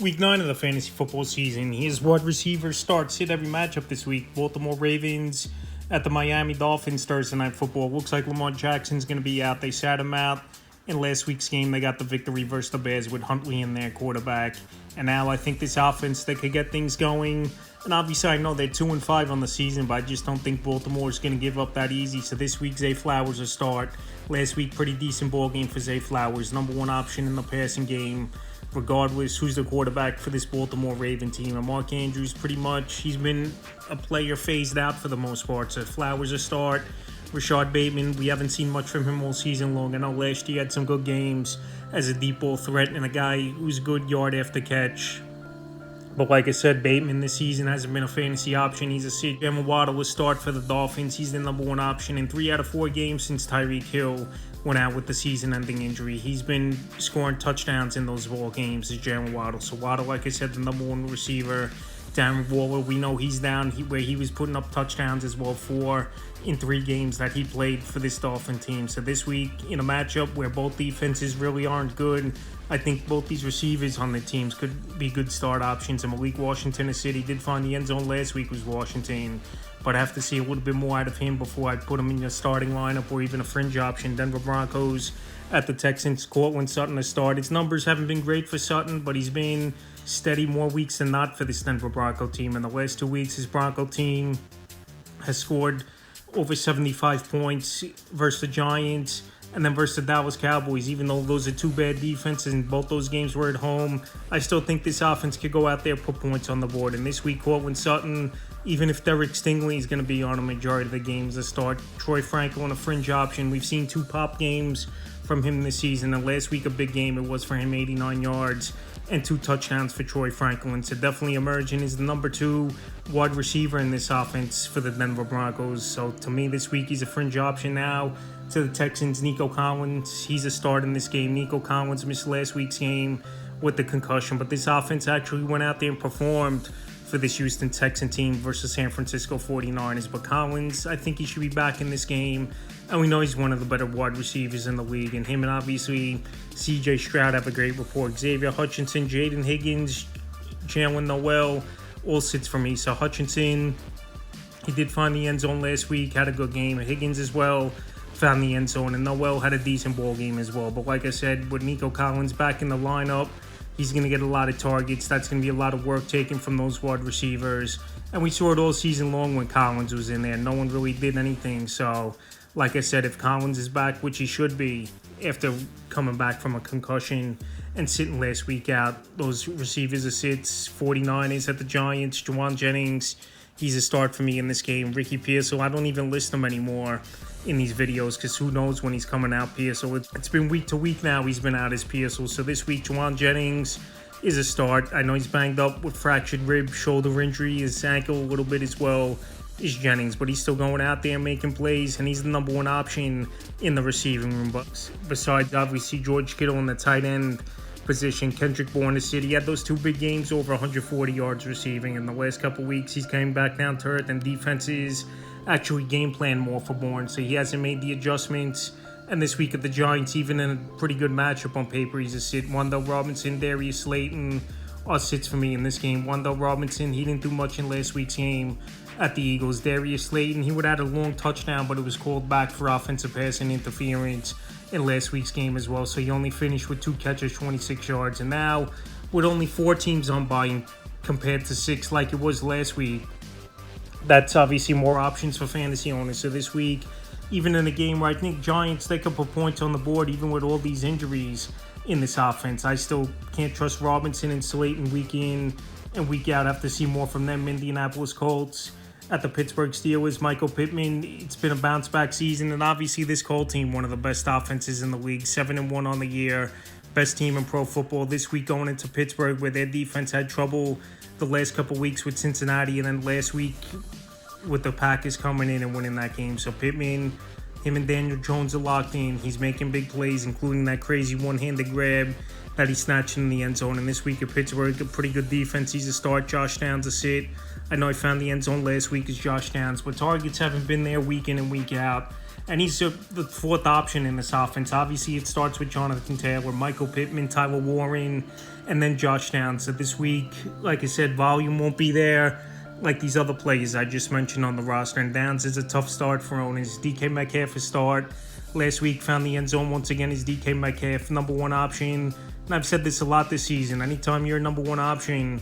Week 9 of the fantasy football season. His wide receivers sit every matchup this week. Baltimore Ravens at the Miami Dolphins Thursday Night Football. Looks like Lamar Jackson's going to be out. They sat him out. In last week's game, they got the victory versus the Bears with Huntley in their quarterback. And now I think this offense, they could get things going. And obviously, I know they're 2-5 on the season, but I just don't think Baltimore is going to give up that easy. So this week, Zay Flowers will start. Last week, pretty decent ball game for Zay Flowers. Number one option in the passing game, regardless who's the quarterback for this Baltimore Raven team. And Mark Andrews, pretty much, he's been a player phased out for the most part. So Flowers a start. Rashad Bateman, we haven't seen much from him all season long. I know last year he had some good games as a deep ball threat and a guy who's a good yard after catch. But like I said, Bateman this season hasn't been a fantasy option. He's a sit. Jalen Waddle will start for the Dolphins. He's the number one option in 3 out of 4 games since Tyreek Hill went out with the season-ending injury. He's been scoring touchdowns in those ball games as Jalen Waddle. So Waddle, like I said, the number one receiver. Darren Waller, we know he's down where he was putting up touchdowns as well 4 in 3 games that he played for this Dolphin team. So this week, in a matchup where both defenses really aren't good, I think both these receivers on the teams could be good start options. And Malik Washington, he did find the end zone last week was Washington, but I have to see a little bit more out of him before I put him in the starting lineup or even a fringe option. Denver Broncos at the Texans. Courtland Sutton to start. His numbers haven't been great for Sutton, but he's been steady more weeks than not for this Denver Bronco team. In the last 2 weeks, his Bronco team has scored over 75 points versus the Giants and then versus the Dallas Cowboys. Even though those are 2 bad defenses and both those games were at home, I still think this offense could go out there and put points on the board. And this week, Courtland Sutton, even if Derek Stingley is going to be on a majority of the games to start, Troy Franklin a fringe option. We've seen 2 pop games from him this season. And last week, a big game. It was for him, 89 yards and 2 touchdowns for Troy Franklin. So definitely emerging as the number 2 wide receiver in this offense for the Denver Broncos. So to me, this week, he's a fringe option now. To the Texans, Nico Collins, he's a start in this game. Nico Collins missed last week's game with the concussion, but this offense actually went out there and performed for this Houston Texan team versus San Francisco 49ers. But Collins, I think he should be back in this game. And we know he's one of the better wide receivers in the league. And him and obviously C.J. Stroud have a great rapport. Xavier Hutchinson, Jaden Higgins, Jalen Noel, all sits for me. So Hutchinson, he did find the end zone last week, had a good game. Higgins as well found the end zone. And Noel had a decent ball game as well. But like I said, with Nico Collins back in the lineup, he's going to get a lot of targets. That's going to be a lot of work taken from those wide receivers. And we saw it all season long when Collins was in there. No one really did anything. So, like I said, if Collins is back, which he should be after coming back from a concussion and sitting last week out, those receivers are sits. 49ers at the Giants. Juwan Jennings, he's a start for me in this game. Ricky Pearsall, I don't even list him anymore in these videos because who knows when he's coming out. Pearsall, it's been week to week now he's been out as Pearsall. So this week, Juwan Jennings is a start. I know he's banged up with fractured rib, shoulder injury, his ankle a little bit as well is Jennings, but he's still going out there making plays, and he's the number one option in the receiving room. But besides, obviously, George Kittle in the tight end position, Kendrick Bourne he had those 2 big games over 140 yards receiving. In the last couple weeks, he's came back down to earth, and defenses actually game plan more for Bourne, so he hasn't made the adjustments. And this week at the Giants, even in a pretty good matchup on paper, he's a sit. Wan'Dale Robinson, Darius Slayton are sits for me in this game. Wan'Dale Robinson, he didn't do much in last week's game at the Eagles. Darius Slayton, he would have had a long touchdown, but it was called back for offensive passing interference in last week's game as well. So he only finished with 2 catches, 26 yards. And now, with only 4 teams on bye compared to 6 like it was last week, that's obviously more options for fantasy owners. So this week, even in a game where I think Giants, they could put points on the board, even with all these injuries in this offense, I still can't trust Robinson and Slayton week in and week out. I have to see more from them. Indianapolis Colts at the Pittsburgh Steelers. Michael Pittman, it's been a bounce-back season, and obviously this Colt team, one of the best offenses in the league, 7-1 on the year, best team in pro football. This week going into Pittsburgh, where their defense had trouble the last couple weeks with Cincinnati, and then last week with the Packers coming in and winning that game. So Pittman, him and Daniel Jones are locked in. He's making big plays, including that crazy one-handed grab that he snatched in the end zone. And this week at Pittsburgh, a pretty good defense. He's a start. Josh Downs a sit. I know he found the end zone last week as Josh Downs, but targets haven't been there week in and week out. And he's the 4th option in this offense. Obviously, it starts with Jonathan Taylor, Michael Pittman, Tyler Warren, and then Josh Downs. So this week, like I said, volume won't be there like these other players I just mentioned on the roster. And Downs is a tough start for owners. DK Metcalf a start. Last week found the end zone once again is DK Metcalf, number one option. And I've said this a lot this season. Anytime you're a number one option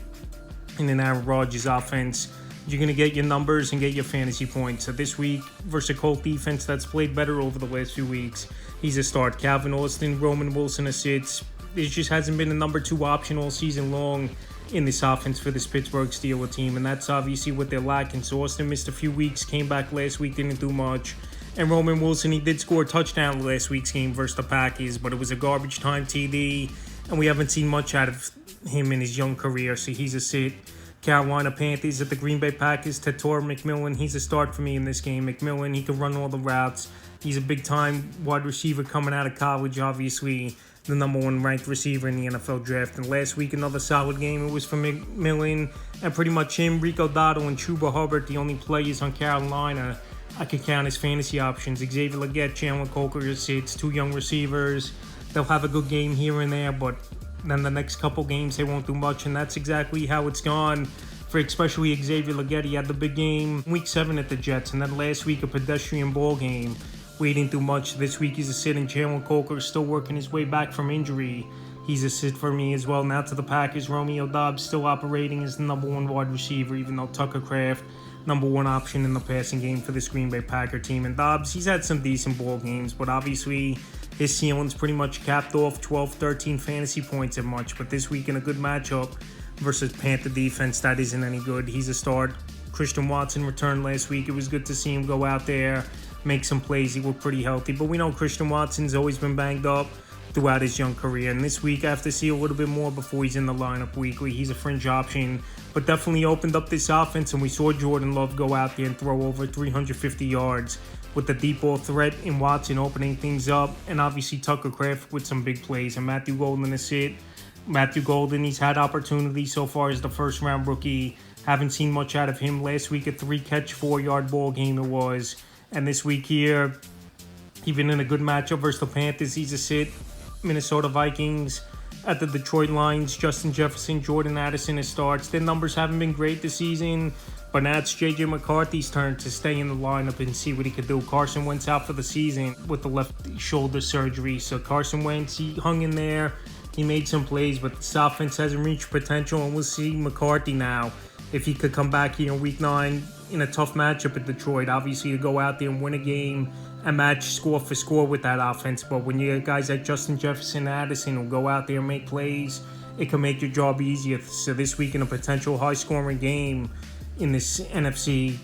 in an Aaron Rodgers offense, you're going to get your numbers and get your fantasy points. So this week versus a Colt defense that's played better over the last few weeks, he's a start. Calvin Austin, Roman Wilson a sits. There just hasn't been a number two option all season long in this offense for this Pittsburgh Steelers team, and that's obviously what they're lacking. So Austin missed a few weeks, came back last week, didn't do much. And Roman Wilson, he did score a touchdown last week's game versus the Packers, but it was a garbage time TD, and we haven't seen much out of him in his young career, so he's a sit. Carolina Panthers at the Green Bay Packers, Tator McMillan, he's a start for me in this game. McMillan, he can run all the routes. He's a big-time wide receiver coming out of college, obviously the number one ranked receiver in the NFL draft. And last week, another solid game. It was for McMillan and pretty much him, Rico Dotto, and Chuba Hubbard, the only players on Carolina I could count as fantasy options. Xavier Legette, Chandler Coker, it's two young receivers. They'll have a good game here and there, but then the next couple games they won't do much, and that's exactly how it's gone for especially Xavier Legette. He had the big game week 7 at the Jets, and then last week a pedestrian ball game. We didn't do much. This week he's a sit, and Chandler Coker is still working his way back from injury. He's a sit for me as well. Now to the Packers, Romeo Doubs still operating as the number one wide receiver, even though Tucker Kraft, number one option in the passing game for this Green Bay Packer team. And Doubs, he's had some decent ball games, but obviously his ceiling's pretty much capped off 12, 13 fantasy points at much. But this week in a good matchup versus Panther defense, that isn't any good. He's a start. Christian Watson returned last week. It was good to see him go out there, make some plays. He looked pretty healthy. But we know Christian Watson's always been banged up throughout his young career. And this week I have to see a little bit more before he's in the lineup weekly. He's a fringe option, but definitely opened up this offense. And we saw Jordan Love go out there and throw over 350 yards with the deep ball threat in Watson opening things up. And obviously Tucker Kraft with some big plays. And Matthew Golden is it. Matthew Golden, he's had opportunity so far as the first round rookie. Haven't seen much out of him. Last week a 3-catch, 4-yard ball game it was. And this week here, even in a good matchup versus the Panthers, he's a sit. Minnesota Vikings at the Detroit Lions, Justin Jefferson, Jordan Addison as starts. Their numbers haven't been great this season, but now it's J.J. McCarthy's turn to stay in the lineup and see what he could do. Carson Wentz out for the season with the left shoulder surgery. So Carson Wentz, he hung in there. He made some plays, but this offense hasn't reached potential, and we'll see McCarthy now if he could come back here in Week 9 in a tough matchup at Detroit. Obviously, to go out there and win a game and match score for score with that offense. But when you get guys like Justin Jefferson and Addison who go out there and make plays, it can make your job easier. So this week in a potential high-scoring game in this NFC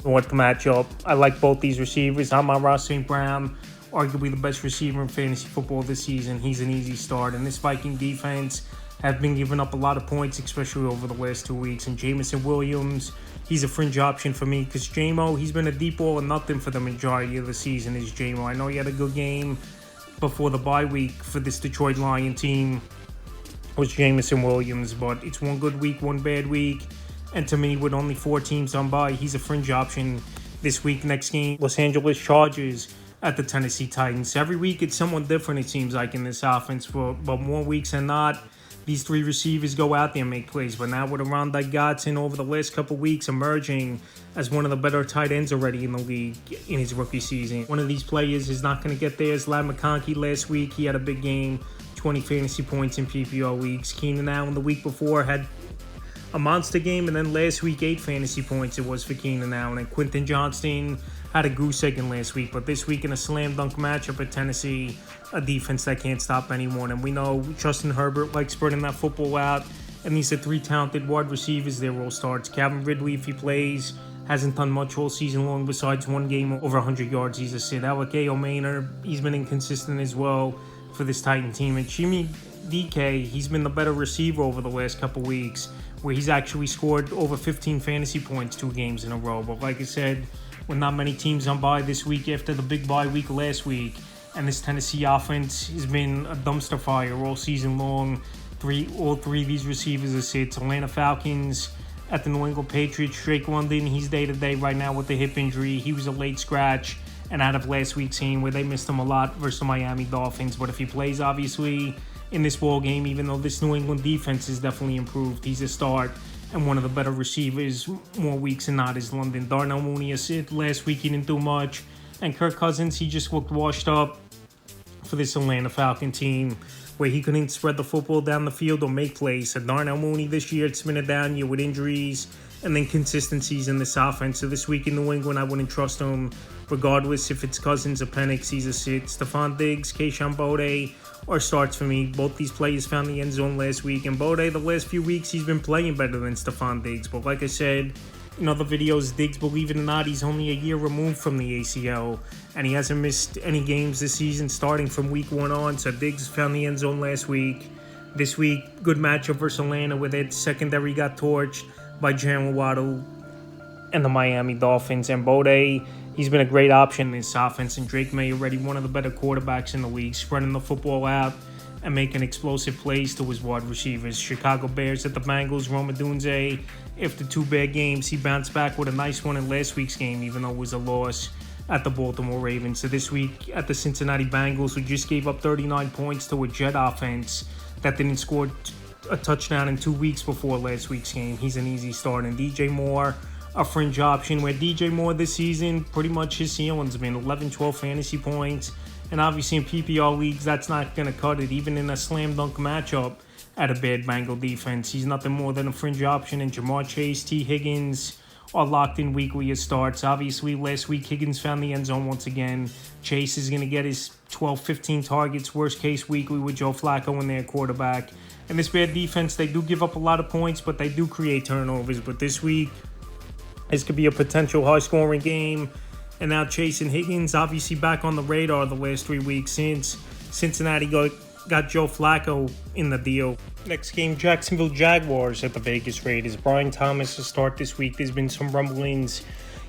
North matchup, I like both these receivers. I'm on Ross St. Brown, arguably the best receiver in fantasy football this season. He's an easy start. And this Viking defense have been giving up a lot of points, especially over the last 2 weeks. And Jameson Williams, he's a fringe option for me because J-Mo, he's been a deep ball or nothing for the majority of the season is J-Mo. I know he had a good game before the bye week for this Detroit Lion team was Jameson Williams, but it's one good week, one bad week. And to me, with only 4 teams on bye, he's a fringe option this week. Next game, Los Angeles Chargers at the Tennessee Titans. Every week it's someone different, it seems like, in this offense, but more weeks than not, these 3 receivers go out there and make plays. But now with Rondé Godson over the last couple weeks emerging as one of the better tight ends already in the league in his rookie season. One of these players is not going to get there. As Ladd McConkey last week, he had a big game, 20 fantasy points in PPR weeks. Keenan Allen the week before had a monster game, and then last week 8 fantasy points it was for Keenan Allen. And Quentin Johnston had a goose egg in last week, but this week in a slam dunk matchup at Tennessee, a defense that can't stop anyone. And we know Justin Herbert likes spreading that football out, and these are 3 talented wide receivers. They're all starts. Calvin Ridley, if he plays, hasn't done much all season long besides one game over 100 yards. He's a sit. Alec Maynard, he's been inconsistent as well for this Titan team. And Jimmy DK, he's been the better receiver over the last couple weeks, where he's actually scored over 15 fantasy points 2 games in a row. But like I said, with not many teams on bye this week after the big bye week last week, and this Tennessee offense has been a dumpster fire all season long. All three of these receivers are sits. Atlanta Falcons at the New England Patriots. Drake London, he's day-to-day right now with the hip injury. He was a late scratch and out of last week's game where they missed him a lot versus the Miami Dolphins. But if he plays, obviously, in this ball game, even though this New England defense is definitely improved. He's a start and one of the better receivers more weeks than not is London. Darnell Mooney a sit. Last week he didn't do much. And Kirk Cousins, he just looked washed up for this Atlanta Falcon team where he couldn't spread the football down the field or make plays. So Darnell Mooney this year, it's been a down year with injuries and then consistencies in this offense. So this week in New England, I wouldn't trust him regardless if it's Cousins or Penix. He's a sit. Stephon Diggs, Kayshon Boutte are starts for me. Both these players found the end zone last week. And Boutte, the last few weeks, he's been playing better than Stephon Diggs. But like I said in other videos, Diggs, believe it or not, he's only a year removed from the ACL. And he hasn't missed any games this season starting from week 1 on. So Diggs found the end zone last week. This week, good matchup versus Atlanta where their secondary got torched by Jalen Waddle and the Miami Dolphins. And Boutte, he's been a great option in this offense. And Drake May already one of the better quarterbacks in the league, spreading the football out and making explosive plays to his wide receivers. Chicago Bears at the Bengals. Rome Odunze, after 2 bad games, he bounced back with a nice one in last week's game, even though it was a loss at the Baltimore Ravens. So this week at the Cincinnati Bengals, who just gave up 39 points to a Jet offense that didn't score a touchdown in 2 weeks before last week's game. He's an easy start. And DJ Moore, a fringe option, where DJ Moore this season, pretty much his ceiling's been 11, 12 fantasy points. And obviously in PPR leagues, that's not going to cut it. Even in a slam dunk matchup at a bad Bengal defense, he's nothing more than a fringe option. And Jamar Chase, T. Higgins are locked in weekly as starts. Obviously, last week, Higgins found the end zone once again. Chase is going to get his 12, 15 targets, worst case weekly with Joe Flacco in their quarterback. And this bad defense, they do give up a lot of points, but they do create turnovers. But this week, this could be a potential high-scoring game. And now Chase and Higgins obviously back on the radar the last 3 weeks since Cincinnati got Joe Flacco in the deal. Next game, Jacksonville Jaguars at the Vegas Raiders. Brian Thomas to start this week. There's been some rumblings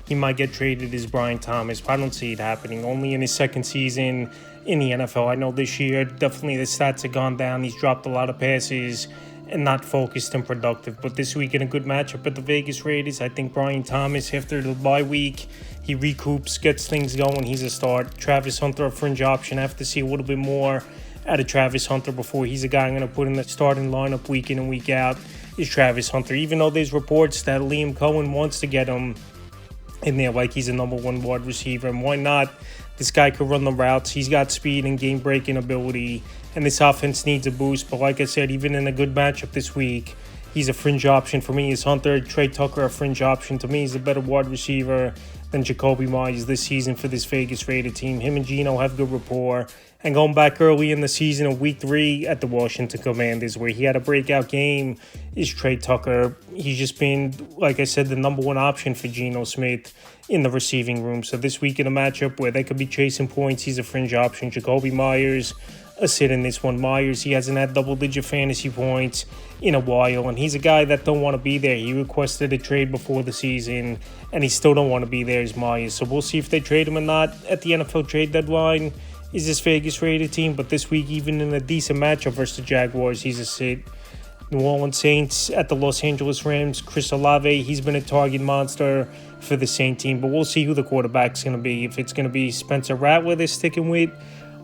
he might get traded as Brian Thomas, but I don't see it happening. Only in his second season in the NFL. I know this year, definitely the stats have gone down. He's dropped a lot of passes and not focused and productive. But this week in a good matchup at the Vegas Raiders, I think Brian Thomas, after the bye week, he recoups, gets things going. He's a start. Travis Hunter, a fringe option. I have to see a little bit more out of Travis Hunter before he's a guy I'm going to put in the starting lineup week in and week out is Travis Hunter. Even though there's reports that Liam Cohen wants to get him in there like he's a number 1 wide receiver. And why not? This guy could run the routes. He's got speed and game-breaking ability. And this offense needs a boost. But like I said, even in a good matchup this week, he's a fringe option for me. Is Hunter. Trey Tucker a fringe option? To me, he's a better wide receiver than Jacoby Myers this season for this Vegas Raider team. Him and Geno have good rapport. And going back early in the season of week 3 at the Washington Commanders, where he had a breakout game, is Trey Tucker. He's just been, like I said, the number 1 option for Geno Smith in the receiving room. So this week in a matchup where they could be chasing points, he's a fringe option. Jacoby Myers, a sit in this one. Myers, he hasn't had double-digit fantasy points in a while, and he's a guy that don't want to be there. He requested a trade before the season, and he still don't want to be there as Myers. So we'll see if they trade him or not at the NFL trade deadline. Is this Vegas Raider team? But this week, even in a decent matchup versus the Jaguars, he's a sit. New Orleans Saints at the Los Angeles Rams. Chris Olave, he's been a target monster for the Saint team, but we'll see who the quarterback's going to be. If it's going to be Spencer Rattler they're sticking with,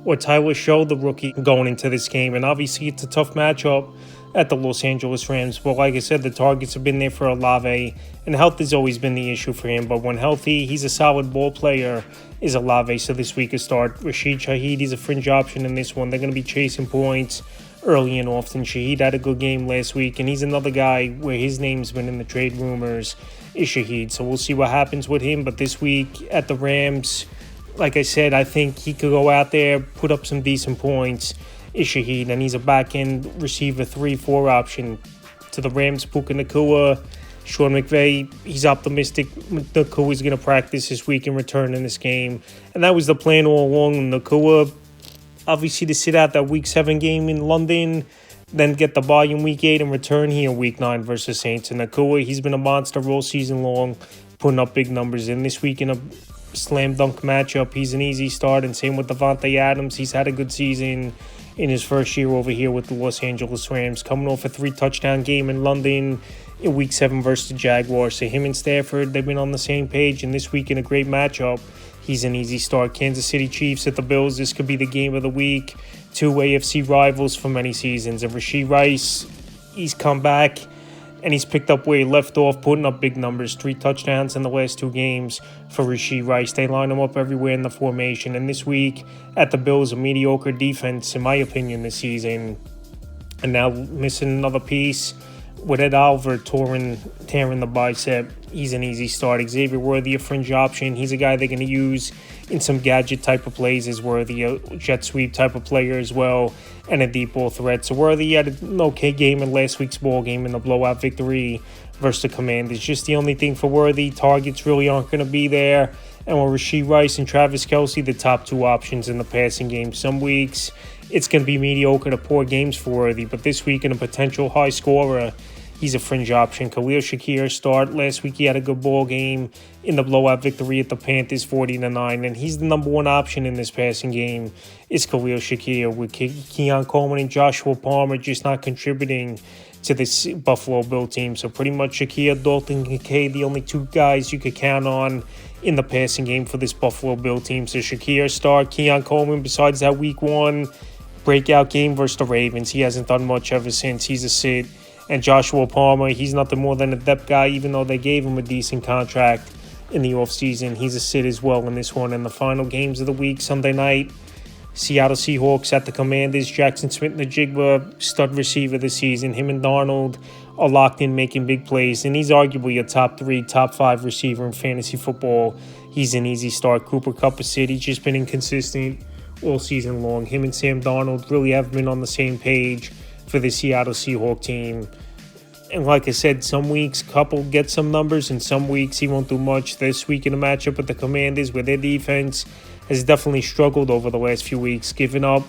or Tyler Show, the rookie, going into this game. And obviously, it's a tough matchup at the Los Angeles Rams. But like I said, the targets have been there for Olave, and health has always been the issue for him. But when healthy, he's a solid ball player, is Olave. So this week a start. Rashid Shaheed, he's a fringe option in this one. They're going to be chasing points early and often. Shaheed had a good game last week, and he's another guy where his name's been in the trade rumors, is Shaheed. So we'll see what happens with him. But this week at the Rams, like I said, I think he could go out there, put up some decent points, is Shaheed, and he's a back-end receiver 3-4 option. To the Rams, Puka Nacua, Sean McVay, he's optimistic Nacua's going to practice this week and return in this game. And that was the plan all along. Nacua, obviously, to sit out that Week 7 game in London, then get the bye in Week 8 and return here in Week 9 versus Saints. And Nacua, he's been a monster all season long, putting up big numbers. And this week in a slam dunk matchup, he's an easy start. And same with Devontae Adams. He's had a good season in his first year over here with the Los Angeles Rams, coming off a 3-touchdown game in London in Week 7 versus the Jaguars. So him and Stafford, they've been on the same page. And this week in a great matchup, he's an easy start. Kansas City Chiefs at the Bills. This could be the game of the week. two AFC rivals for many seasons. And Rashee Rice, he's come back and he's picked up where he left off, putting up big numbers. 3 touchdowns in the last 2 games for Rashee Rice. They line him up everywhere in the formation. And this week at the Bills, a mediocre defense, in my opinion, this season. And now missing another piece with Ed Oliver tearing the bicep. He's an easy start. Xavier Worthy, a fringe option. He's a guy they're going to use in some gadget type of plays as Worthy, a jet sweep type of player as well, and a deep ball threat. So Worthy had an okay game in last week's ball game in the blowout victory versus the Commanders. Just the only thing for Worthy, targets really aren't going to be there. And with Rashee Rice and Travis Kelce, the top 2 options in the passing game. Some weeks it's going to be mediocre to poor games for Worthy, but this week in a potential high scorer, he's a fringe option. Khalil Shakir start. Last week he had a good ball game in the blowout victory at the Panthers 40-9. And he's the number 1 option in this passing game is Khalil Shakir, with Keon Coleman and Joshua Palmer just not contributing to this Buffalo Bill team. So pretty much Shakir, Dalton Kincaid, the only 2 guys you could count on in the passing game for this Buffalo Bill team. So Shakir start. Keon Coleman, besides that week 1 breakout game versus the Ravens, he hasn't done much ever since. He's a sit. And Joshua Palmer, he's nothing more than a depth guy, even though they gave him a decent contract in the offseason. He's a sit as well in this one. And the final games of the week, Sunday night, Seattle Seahawks at the Commanders. Jackson Smith-Njigba, stud receiver this season. Him and Darnold are locked in making big plays. And he's arguably a top 3, top 5 receiver in fantasy football. He's an easy start. Cooper Kupp, a sit. He's just been inconsistent all season long. Him and Sam Darnold really haven't been on the same page for the Seattle Seahawks team. And like I said, some weeks Kupp will get some numbers and some weeks he won't do much. This week in a matchup with the Commanders, where their defense has definitely struggled over the last few weeks, giving up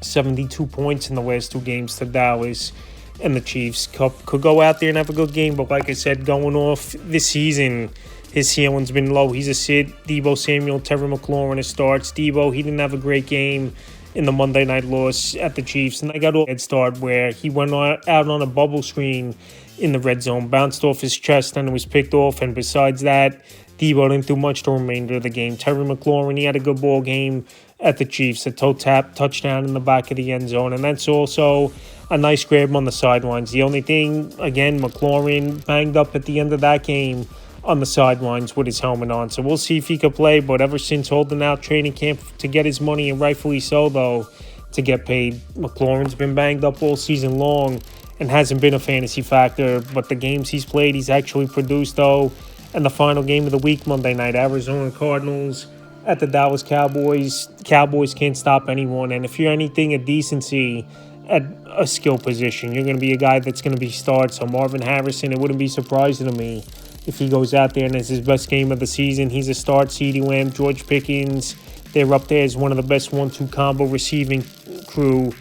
72 points in the last 2 games to Dallas and the Chiefs. Kupp could go out there and have a good game, but like I said, going off this season, his ceiling's been low. He's a sit. Deebo Samuel, Terry McLaurin starts. Deebo, he didn't have a great game in the Monday night loss at the Chiefs, and I got a head start where he went out on a bubble screen in the red zone, bounced off his chest, and was picked off. And besides that, Deebo didn't do much the remainder of the game. Terry McLaurin, he had a good ball game at the Chiefs, a toe tap touchdown in the back of the end zone, and that's also a nice grab on the sidelines. The only thing, again, McLaurin banged up at the end of that game on the sidelines with his helmet on. So we'll see if he could play, but ever since holding out training camp to get his money, and rightfully so, though, to get paid, McLaurin's been banged up all season long and hasn't been a fantasy factor, but the games he's played, he's actually produced, though. And the final game of the week, Monday night, Arizona Cardinals at the Dallas Cowboys. Cowboys can't stop anyone, and if you're anything of decency at a skill position, you're going to be a guy that's going to be start. So Marvin Harrison, it wouldn't be surprising to me if he goes out there and it's his best game of the season. He's a start. CeeDee Lamb, George Pickens, they're up there as one of the best 1-2 combo receiving crew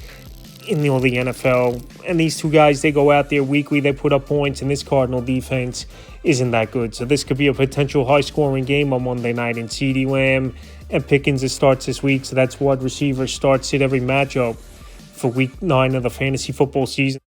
in all the NFL. And these 2 guys, they go out there weekly, they put up points, and this Cardinal defense isn't that good. So this could be a potential high-scoring game on Monday night. And CeeDee Lamb and Pickens, it starts this week, so that's what receivers starts in every matchup for week 9 of the fantasy football season.